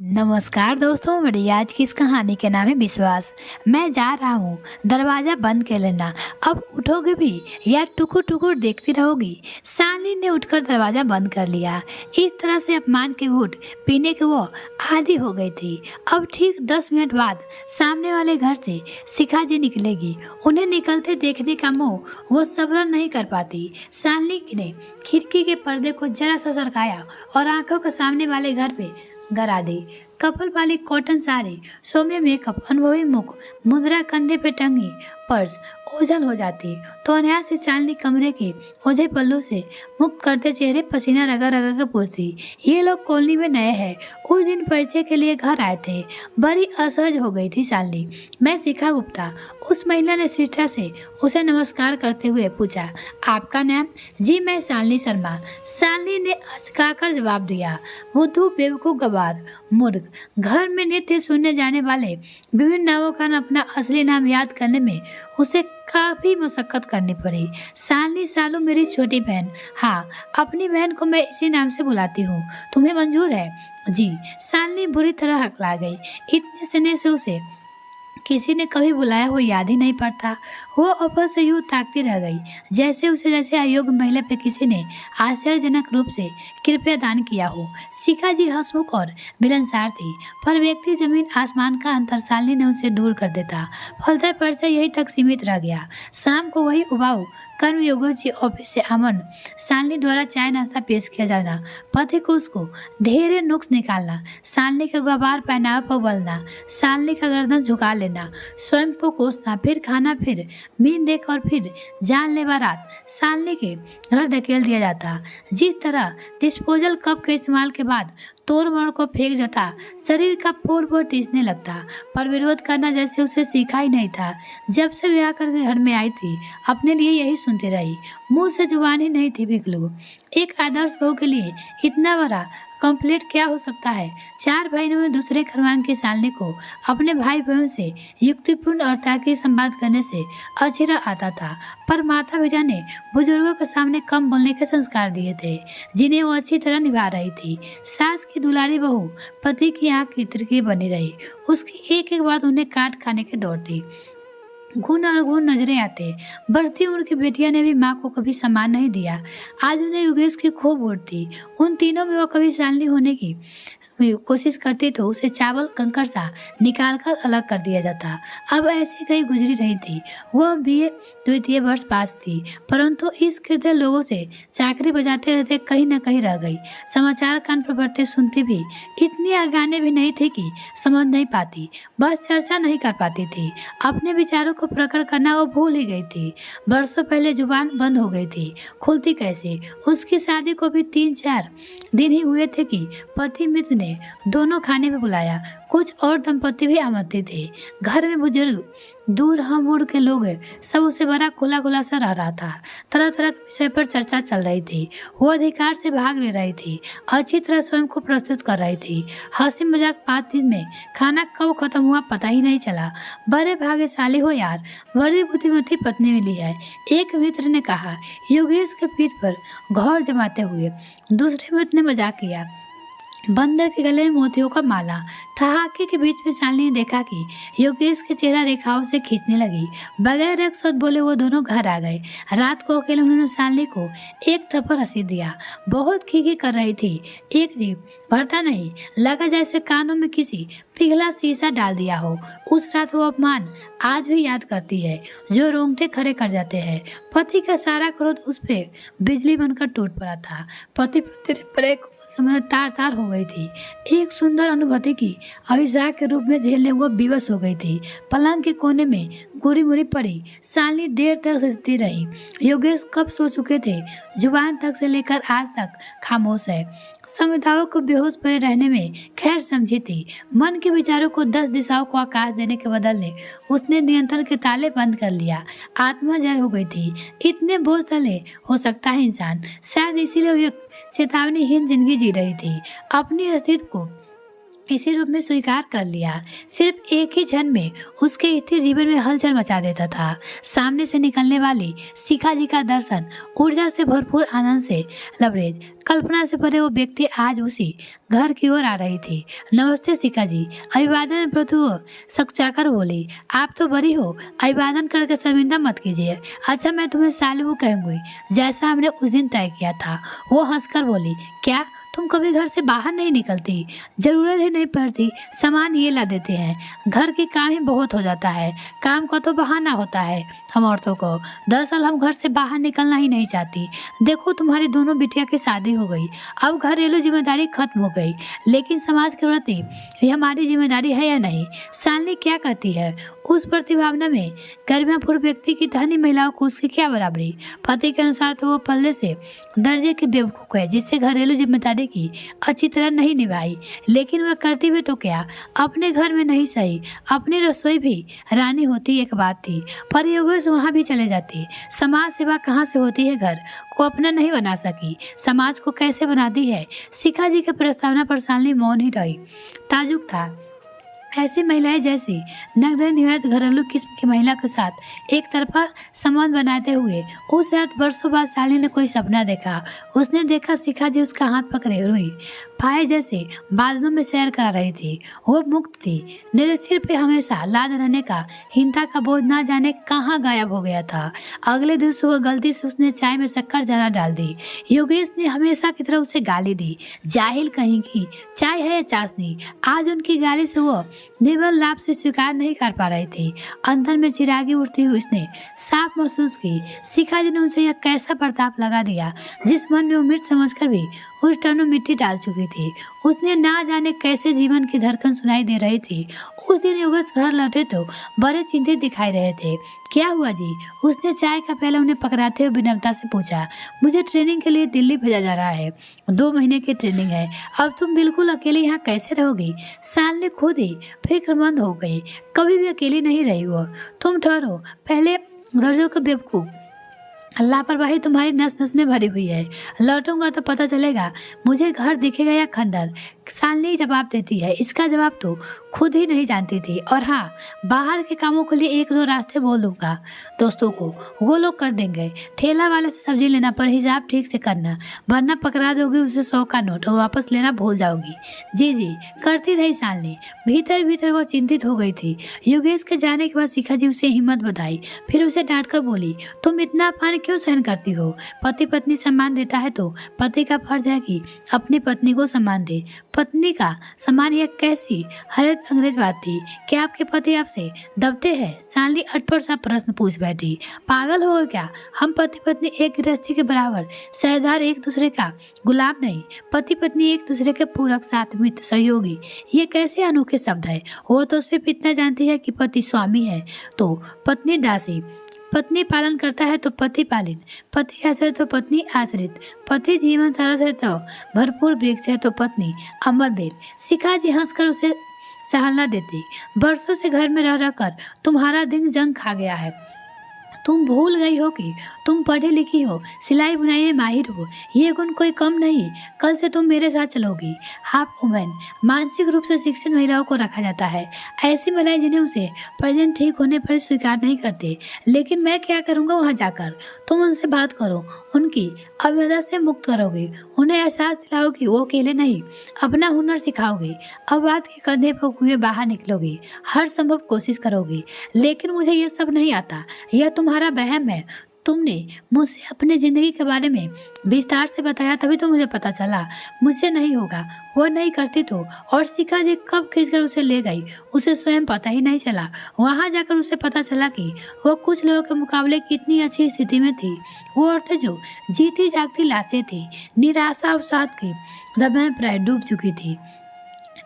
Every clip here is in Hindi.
नमस्कार दोस्तों, मेरी आज की इस कहानी के नाम है विश्वास। मैं जा रहा हूँ, दरवाजा बंद कर लेना। अब उठोगे भी या टुकुर टुकुर देखती रहोगी। शालिनी ने उठकर दरवाजा बंद कर लिया। इस तरह से अपमान के घूंट पीने के वो आदी हो गई थी। अब ठीक 10 मिनट बाद सामने वाले घर से शिखा जी निकलेगी। उन्हें निकलते देखने का मोह वो सब्र नहीं कर पाती। शालिनी ने खिड़की के पर्दे को जरा सा सरकाया और आंखों के सामने वाले घर पे गरा दी। कपल वाली कॉटन साड़ी, सौम्य मेकअप, अनुभवी मुख, मुद्रा कंधे पे टंगी, पर्स ओझल हो जाती तो अनायास से शालिनी कमरे के ओझे पल्लू से मुक्त करते चेहरे पसीना रगड़ रगड़ कर पूछती, ये लोग कॉलोनी में नए हैं, उस दिन परिचय के लिए घर आए थे। बड़ी असहज हो गई थी शालिनी। मैं शिखा गुप्ता। उस महिला ने शिष्टा से उसे नमस्कार करते हुए पूछा, आपका नाम? जी मैं शालिनी शर्मा। शालिनी ने अस्काकर जवाब दिया। बुद्धू, बेवकूफ, गवार, मूर्ख। घर में नित्य सुनने जाने वाले विभिन्न नामों का अपना असली नाम याद करने में उसे काफी मशक्कत करनी पड़ी। शालिनी सालू मेरी छोटी बहन। हाँ, अपनी बहन को मैं इसी नाम से बुलाती हूँ। तुम्हें मंजूर है? जी। शालिनी बुरी तरह हकला गई। इतने स्नेह से उसे किसी ने कभी बुलाया हो याद ही नहीं पड़ता। वो अव्वल से यूं ताकती रह गई जैसे अयोग्य महिला पे किसी ने आश्चर्यजनक रूप से कृपया दान किया हो। शिखा जी हंसमुख और मिलनसार थी, पर व्यक्ति जमीन आसमान का अंतर शालिनी ने उनसे दूर कर देता। फलता परिचय यही तक सीमित रह गया। शाम को वही उबाऊ कर्मयोगी जी ऑफिस से आमन, शालिनी द्वारा चाय नाश्ता पेश किया जाना, पति को उसको ढेरे नुक्स निकालना, शालिनी के गवार पहनावे पर बलना, शालिनी का गर्दन झुका लेना, स्वयं को कोसना, फिर खाना, फिर मीन देख और फिर जानलेवा रात शालिनी के घर धकेल दिया जाता। जिस तरह डिस्पोजल कप के इस्तेमाल के बाद तोड़ मोड़ को फेंक जाता, शरीर का पोर पोर टीसने लगता, पर विरोध करना जैसे उसे सीखा ही नहीं था। जब से ब्याह करके घर में आई थी, अपने लिए यही सुनती रही, मुंह से जुबान ही नहीं थी निकलू। एक आदर्श बहू के लिए इतना बड़ा कंप्लीट क्या हो सकता है? 4 भाइयों में दूसरे क्रमांक की शालिनी को अपने भाई बहन से युक्तिपूर्ण और तार्किक संवाद करने से अचेरा आता था, पर माता पिता ने बुजुर्गों के सामने कम बोलने के संस्कार दिए थे, जिन्हें वो अच्छी तरह निभा रही थी। सास की दुलारी बहू पति की आंख की तिरछी बनी रही। उसकी एक एक बात उन्हें काट खाने के दौड़ती। घून और घून नजरें आते। बढ़ती उम्र की बेटिया ने भी माँ को कभी सम्मान नहीं दिया। आज उन्हें योगेश की खूब उड़ती। उन तीनों में वो कभी शालिनी होने की कोशिश करती तो उसे चावल कंकड़ सा निकाल कर अलग कर दिया जाता। अब ऐसी कहीं गुजरी रही थी। वह बीए द्वितीय वर्ष पास थी, परंतु इस कीर्ति लोगों से चाकरी बजाते रहते कहीं न कहीं रह गई। समाचार कान पर पड़ते सुनती भी इतनी अज्ञानी भी नहीं थी कि समझ नहीं पाती, बस चर्चा नहीं कर पाती थी। अपने विचारों को प्रकट करना वो भूल ही गई थी। वर्षों पहले जुबान बंद हो गई थी, खुलती कैसे? उसकी शादी को भी 3-4 दिन ही हुए थे कि पति मित्र ने दोनों खाने में बुलाया। कुछ और दंपति भी आमंत्रित थे। घर में बुजुर्ग, दूर हम उड़ के लोग सब उसे बड़ा खुला खुला सा रह रहा था। तरह तरह के विषय पर चर्चा चल रही थी। वो अधिकार से भाग ले रही थी, अच्छी तरह स्वयं को प्रस्तुत कर रही थी। हंसी मजाक बातचीत में खाना कब खत्म हुआ पता ही नहीं चला। बड़े भाग्यशाली हो यार, बड़ी बुद्धिमती पत्नी मिली है, एक मित्र ने कहा योगेश के पीठ पर घौर जमाते हुए। दूसरे मित्र ने मजाक किया, बंदर के गले में मोतियों का माला। ठहाके के बीच में शालिनी ने देखा कि योगेश के चेहरा रेखाओं से खींचने लगी। बगैर एक शब्द बोले वो दोनों घर आ गए। रात को अकेले उन्होंने शालिनी को एक थप्पड़ हंसी दिया। बहुत खीखी कर रही थी, एक जीभ भरता नहीं, लगा जैसे कानों में किसी पिघला शीशा डाल दिया हो। उस रात वो अपमान आज भी याद करती है, जो रोंगटे खड़े कर जाते हैं। पति का सारा क्रोध उस पे बिजली बनकर टूट पड़ा था। पति पुत्र पर एक समय तार तार हो गई थी। एक सुंदर अनुभूति की अभिशाप के रूप में झेलने वो विवश हो गई थी। पलंग के कोने में गुरी मुरी पड़ी शालिनी देर तक सोचती रही। योगेश कब सो चुके थे, जुबान तक से लेकर आज तक खामोश है। संविधाओं को बेहोश पड़े रहने में खैर समझी थी। मन के विचारों को 10 दिशाओं को आकाश देने के बदले उसने नियंत्रण के ताले बंद कर लिया। आत्मा जड़ हो गई थी। इतने बोझ तले हो सकता है इंसान? शायद इसीलिए वो एक चेतावनीहीन जिंदगी जी रही थी। अपने अस्तित्व को इसी रूप में स्वीकार कर लिया। सिर्फ एक ही क्षण में उसके स्थिर जीवन में हलचल मचा देता था। सामने से निकलने वाली शिखा जी का दर्शन ऊर्जा से भरपूर, आनंद से लबरेज, कल्पना से भरे वो व्यक्ति आज उसी घर की ओर आ रही थी। नमस्ते शिखा जी, अभिवादन प्रभु सकचाकर बोली। आप तो बड़ी हो, अभिवादन करके शर्मिंदा मत कीजिए। अच्छा, मैं तुम्हें सालू कहूंगी, जैसा हमने उस दिन तय किया था। वो हंसकर बोली, क्या तुम कभी घर से बाहर नहीं निकलती? जरूरत ही नहीं पड़ती, सामान ये ला देते हैं। घर के काम ही बहुत हो जाता है, काम का तो बहाना होता है हम औरतों को। दरअसल हम घर से बाहर निकलना ही नहीं चाहती। देखो, तुम्हारी दोनों बिटिया की शादी हो गई, अब घरेलू जिम्मेदारी खत्म हो गई, लेकिन समाज के प्रति ये हमारी जिम्मेदारी है या नहीं? सालनी क्या कहती है? उस प्रतिभावना में गरिमापूर्ण व्यक्ति की धनी महिलाओं को उसकी क्या बराबरी? पति के अनुसार तो वो पहले से दर्जे की बेवकूफ है, जिससे घरेलू जिम्मेदारी की अच्छी तरह नहीं निभाई। लेकिन वह करती भी तो क्या, अपने घर में नहीं सही, अपनी रसोई भी रानी होती एक बात थी, पर योगेश वहां भी चले जाती। समाज सेवा कहाँ से होती है? घर को अपना नहीं बना सकी, समाज को कैसे बनाती है? शिखा जी के प्रस्तावना पर सालनी मौन ही रही। ताजुब था, ऐसी महिलाएं जैसी नग्न निवायत घरेलू किस्म की महिला के साथ एक तरफा संबंध बनाते हुए उस रात बरसों बाद साली ने कोई सपना देखा। उसने देखा शिखा जी उसका हाथ पकड़े हुई पाए जैसे बादलों में सैर करा रही थी। वो मुक्त थी, मेरे सिर पे हमेशा लाद रहने का हिंसा का बोझ ना जाने कहाँ गायब हो गया था। अगले दिन सुबह गलती से उसने चाय में शक्कर ज्यादा डाल दी। योगेश ने हमेशा की तरह उसे गाली दी, जाहिल कहीं की, चाय है या चाशनी। आज उनकी गाली से वो निर्बल लाभ से स्वीकार नहीं कर पा रही थी। अंदर में चिरागी उठती हुई उसने साफ महसूस की, शिखा जी ने उसे यह कैसा प्रताप लगा दिया जिस मन में वो मृत समझकर भी उस टन में मिट्टी डाल चुकी थी। उसने ना जाने कैसे जीवन की धड़कन सुनाई दे रही थी। उस दिन योगेश घर लौटे तो बड़े चिंतित दिखाई रहे थे। क्या हुआ जी? उसने चाय का प्याला उन्हें पकड़ाते हुए विनम्रता से पूछा। मुझे ट्रेनिंग के लिए दिल्ली भेजा जा रहा है, 2 महीने की ट्रेनिंग है। अब तुम बिल्कुल अकेले यहाँ कैसे रहोगी? सालनी खुद ही फिक्रमंद हो गई, कभी भी अकेली नहीं रही वो। तुम ठहरो, पहले दर्जों का बेवकूफ, लापरवाही तुम्हारी नस नस में भरी हुई है। लौटूंगा तो पता चलेगा मुझे घर दिखेगा या खंडर। सालनी जवाब देती है, इसका जवाब तो खुद ही नहीं जानती थी। और हाँ, बाहर के कामों के लिए 1-2 रास्ते बोल दूंगा दोस्तों को, वो लोग कर देंगे। ठेला वाले से सब्जी लेना, पर हिसाब ठीक से करना, वरना पकड़ा दोगी उसे 100 का नोट और वापस लेना भूल जाओगी। जी जी करती रही सालनी। भीतर भीतर वो चिंतित हो गई थी। योगेश के जाने के बाद शिखा जी उसे हिम्मत बधाई, फिर उसे डांट कर बोली, तुम इतना अपमान क्यों सहन करती हो? पति पत्नी सम्मान देता है तो पति का फर्ज है कि अपनी पत्नी को सम्मान दे। पत्नी का सम्मान यह कैसी हरित अंग्रेज बात थी? क्या आपके पति आपसे दबते हैं? सालनी अटपट सा प्रश्न पूछ बैठी। पागल हो गए क्या? हम पति पत्नी एक गृहस्थी के बराबर, साझेदार, एक दूसरे का गुलाम नहीं। पति पत्नी एक दूसरे के पूरक, साथ मित्र, सहयोगी। ये कैसे अनोखे शब्द है? वो तो सिर्फ इतना जानती है कि पति स्वामी है तो पत्नी दासी, पत्नी पालन करता है तो पति पालिन, पति आश्रित तो पत्नी आश्रित, पति जीवन सरस है तो भरपूर वृक्ष है तो पत्नी अमर बेल। शिखा जी हंसकर उसे सहालना देती। बरसों से घर में रह रहकर तुम्हारा दिन जंग खा गया है। तुम भूल गई हो कि तुम पढ़ी लिखी हो, सिलाई बुनाई में माहिर हो। ये गुण कोई कम नहीं। कल से तुम मेरे साथ चलोगी। हाफ वुमेन, मानसिक रूप से शिक्षित महिलाओं को रखा जाता है। ऐसी महिलाएं जिन्हें उसे प्रेजेंट ठीक होने पर स्वीकार नहीं करते। लेकिन मैं क्या करूँगा वहाँ जाकर? तुम उनसे बात करो, उनकी अवहेलना से मुक्त करोगे, उन्हें एहसास दिलाओगी वो अकेले नहीं, अपना हुनर सिखाओगे, अपवाद के कंधे पर हुए बाहर निकलोगे, हर संभव कोशिश करोगे। लेकिन मुझे ये सब नहीं आता, यह तुम्हारा वहम है। तुमने मुझसे अपनी जिंदगी के बारे में विस्तार से बताया तभी तो मुझे पता चला। मुझसे नहीं होगा, वो नहीं करती तो। और शिखा जी कब खींचकर उसे ले गई उसे स्वयं पता ही नहीं चला। वहां जाकर उसे पता चला कि वो कुछ लोगों के मुकाबले कितनी अच्छी स्थिति में थी। वो औरतें जो जीती जागती लाशें थी, निराशा अवसाद की दबाएं प्राय डूब चुकी थी।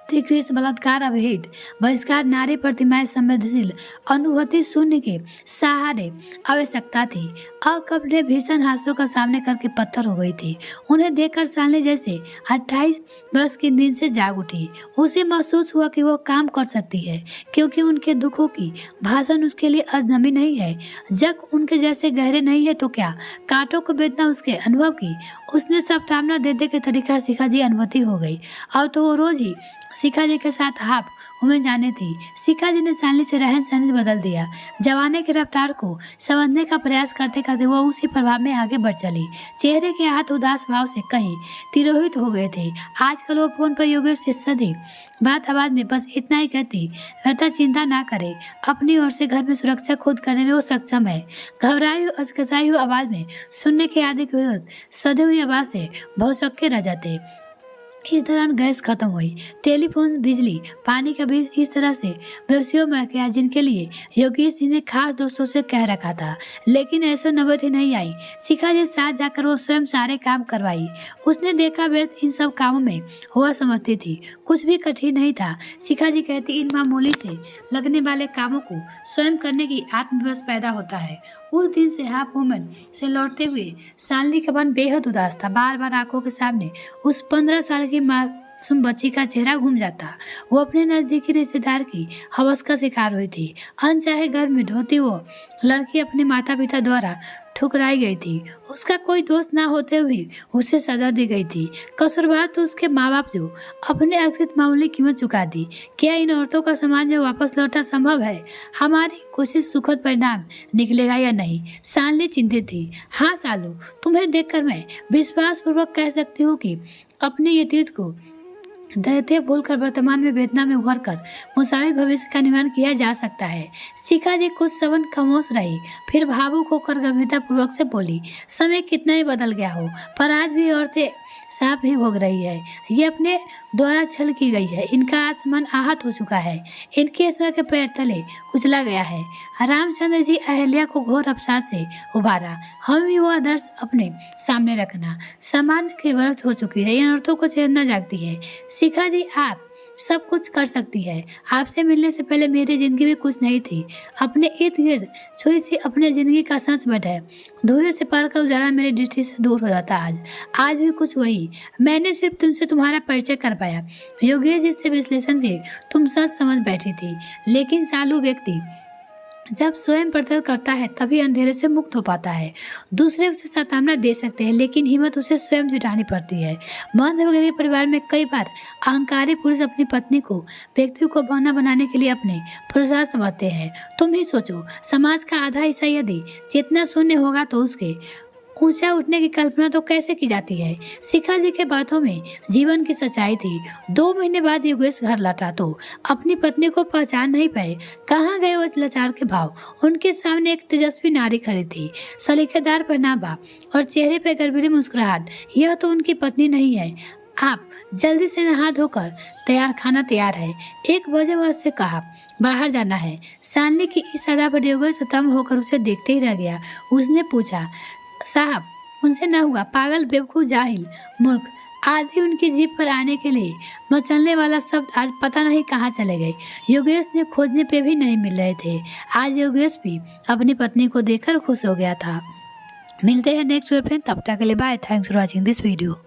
त्रिकृष बलात्कार, अभिहित बहिष्कार, नारी प्रतिमाएं संवेदनशील, अनुभूति शून्य के सहारे आवश्यकता थी। अकपटे भीषण हादसों का सामने करके पत्थर हो गई थी। उन्हें देखकर सालनी जैसे 28 वर्ष के दिन से जाग उठी। उसे महसूस हुआ कि वो काम कर सकती है, क्योंकि उनके दुखों की भाषण उसके लिए अजनबी नहीं है। जग उनके जैसे गहरे नहीं है तो क्या? कांटों को वेदना उसके अनुभव की उसने सब सामना दे दे के तरीका शिखा जी अनुमति हो गई। अब तो वो रोज ही शिखा जी के साथ हाफ घूमे जाने थी। शिखा जी ने शालिनी से रहन सहन बदल दिया। जवानी की रफ्तार को समझने का प्रयास करते करते वो उसी प्रभाव में आगे बढ़ चली। चेहरे के हाथ उदास भाव से कहीं तिरोहित हो गए थे। आजकल वो फोन पर योगेश से सदी बात आवाज में बस इतना ही कहती, लता चिंता ना करे, अपनी ओर से घर में सुरक्षा खुद करने में वो सक्षम है। घबराई हुई असकसाई हुई आवाज में सुनने के आदि की सधी हुई आवाज से भौचक्के रह जाते। इस दौरान गैस खत्म हुई। टेलीफोन, बिजली, पानी का बिल इस तरह से बेसियों में गया जिनके लिए योगेश जी ने खास दोस्तों से कह रखा था, लेकिन ऐसा नौबत ही नहीं आई। शिखा जी साथ जाकर वो स्वयं सारे काम करवाई। उसने देखा व्यर्थ इन सब कामों में हुआ समझती थी, कुछ भी कठिन नहीं था। शिखा जी कहती, इन मामूली से लगने वाले कामों को स्वयं करने की आत्मविश्वास पैदा होता है। उस दिन से हाफ वुमन से लौटते हुए शालिनी का मन बेहद उदास था। बार बार आंखों के सामने उस 15 साल की मासूम बच्ची का चेहरा घूम जाता। वो अपने नजदीकी रिश्तेदार की हवस का शिकार हुई थी। अनचाहे घर में ढोती वो लड़की अपने माता पिता द्वारा ठुकराई गई थी। उसका कोई दोस्त ना होते हुए उसे सजा दी गई थी। कसूरवार तो उसके माँ बाप जो अपने अक्सर मामूली कीमत चुका दी। क्या इन औरतों का समाज में वापस लौटना संभव है? हमारी कोशिश सुखद परिणाम निकलेगा या नहीं? शालिनी चिंतित थी। हाँ सालू, तुम्हें देखकर मैं विश्वास पूर्वक कह सकती हूँ कि अपने अतीत को दैत्य भूलकर वर्तमान में वेदना में उभर कर मुसावी भविष्य का निर्माण किया जा सकता है। शिखा जी कुछ समय खामोश रही, फिर भावुक होकर गंभीरता पूर्वक से बोली, समय कितना ही बदल गया हो, पर आज भी औरतें साफ ही भोग रही है। ये अपने द्वारा छल की गई है। इनका आसमान आहत हो चुका है। इनके स्वर के पैर तले कुचला गया है। रामचंद्र जी अहल्या को घोर अवसाद से उभारा। हम भी वो आदर्श अपने सामने रखना सामान्य के वर्ष हो चुकी है। इन औरतों को चेतना जागती है। शिखा जी, आप सब कुछ कर सकती है। आपसे मिलने से पहले मेरी जिंदगी में कुछ नहीं थी। अपने इर्द गिर्द छुई सी अपने जिंदगी का सांस बैठा। धुएं से पार कर उजाला मेरी दृष्टि से दूर हो जाता। आज भी कुछ वही। मैंने सिर्फ तुमसे तुम्हारा परिचय कर पाया। योगेश जी से विश्लेषण से तुम सच समझ बैठी थी, लेकिन सालू व्यक्ति जब स्वयं प्रत्यक्ष करता है तभी अंधेरे से मुक्त हो पाता है। दूसरे उसे सतावना दे सकते हैं, लेकिन हिम्मत उसे स्वयं जुटानी पड़ती है। मध्यम परिवार में कई बार अहंकारी पुरुष अपनी पत्नी को व्यक्ति को बहाना बनाने के लिए अपने पुरुषार्थ समझते हैं। तुम ही सोचो, समाज का आधा हिस्सा यदि चेतना शून्य होगा तो उसके ऊंचा उठने की कल्पना तो कैसे की जाती है। शिखा जी के बातों में जीवन की सच्चाई थी। 2 महीने बाद योगेश घर लौटा तो अपनी पत्नी को पहचान नहीं पाए। कहाँ गए वो लाचार के भाव? उनके सामने एक तेजस्वी नारी खड़ी थी, सलीकेदार पहनावा और चेहरे पे गड़बड़ी मुस्कुराहट। यह तो उनकी पत्नी नहीं है। आप जल्दी से नहा धोकर तैयार, खाना तैयार है। 1 बजे वह से कहा, बाहर जाना है। शालिनी की इस अदा पर योगेश खत्म होकर उसे देखते ही रह गया। उसने पूछा, साहब उनसे ना हुआ? पागल, बेवकूफ, जाहिल, मूर्ख आदि उनकी जीप पर आने के लिए मचलने वाला शब्द आज पता नहीं कहाँ चले गए। योगेश ने खोजने पे भी नहीं मिल रहे थे। आज योगेश भी अपनी पत्नी को देखकर खुश हो गया था। मिलते हैं नेक्स्ट वीडियो में, तब तक के लिए bye. Thanks for watching this video.